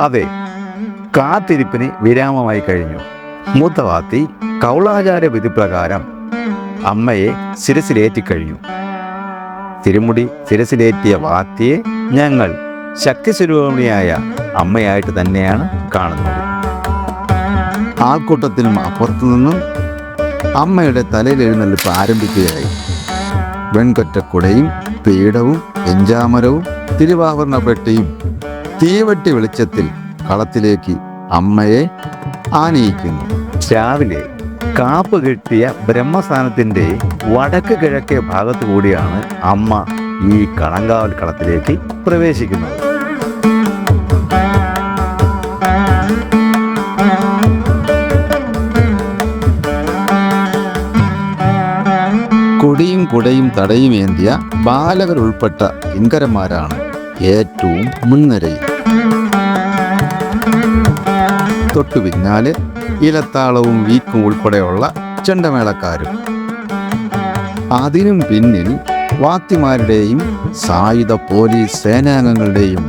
അതെ, കാത്തിരിപ്പിന് വിരാമമായി കഴിഞ്ഞു. മൂത്ത വാത്തി കൗളാചാര വിധി പ്രകാരം അമ്മയെ ശിരസിലേറ്റിക്കഴിഞ്ഞു. തിരുമുടി ശിരസിലേറ്റിയ വാത്തിയെ ഞങ്ങൾ ശക്തിസ്വരൂപിണിയായ അമ്മയായിട്ട് തന്നെയാണ് കാണുന്നത്. ആൾക്കൂട്ടത്തിനും അപ്പുറത്തു നിന്നും അമ്മയുടെ തലയിൽ എഴുന്നള്ളിപ്പ് ആരംഭിക്കുകയായി. വെൺകൊറ്റക്കുടയും പീഠവും വെഞ്ചാമരവും തിരുവാഭരണ പെട്ടിയും തീവട്ടി വെളിച്ചത്തിൽ കളത്തിലേക്ക് അമ്മയെ ആനയിക്കുന്നു. രാവിലെ കാപ്പ് കെട്ടിയ ബ്രഹ്മസ്ഥാനത്തിൻ്റെ വടക്ക് കിഴക്കേ ഭാഗത്തു കൂടിയാണ് അമ്മ ഈ കളങ്കാവൽ കളത്തിലേക്ക് പ്രവേശിക്കുന്നത്. കൊടിയും കുടയും തടയും ഏന്തിയ ബാലകർ ഉൾപ്പെട്ട കിങ്കരന്മാരാണ് ഏറ്റവും മുൻനിരയിൽ. തൊട്ടു പിന്നാലെ ഇലത്താളവും വീക്കും ഉൾപ്പെടെയുള്ള ചെണ്ടമേളക്കാരും. അതിനും പിന്നിൽ വാത്തിമാരുടെയും സായുധ പോലീസ് സേനാംഗങ്ങളുടെയും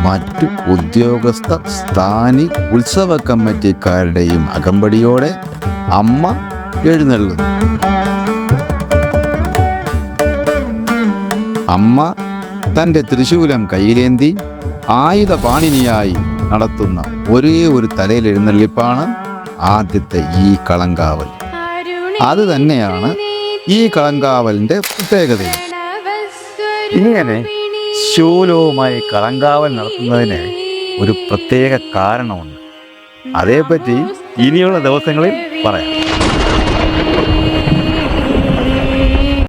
മറ്റു ഉദ്യോഗസ്ഥ സ്ഥാനി ഉത്സവ കമ്മിറ്റിക്കാരുടെയും അകമ്പടിയോടെ അമ്മ എഴുന്നള്ളുന്നു. അമ്മ തൻ്റെ തൃശൂലം കയ്യിലേന്തി ആയുധപാണിനിയായി നടത്തുന്ന ഒരേ ഒരു തലയിൽ എഴുന്നള്ളിപ്പാണ് ആദ്യത്തെ ഈ കളങ്കാവൽ. അത് തന്നെയാണ് ഈ കളങ്കാവലിൻ്റെ പ്രത്യേകതയും. ഇങ്ങനെ ശൂലവുമായി കളങ്കാവൽ നടത്തുന്നതിന് ഒരു പ്രത്യേക കാരണമുണ്ട്. അതേപ്പറ്റി ഇനിയുള്ള ദിവസങ്ങളിൽ പറയാം.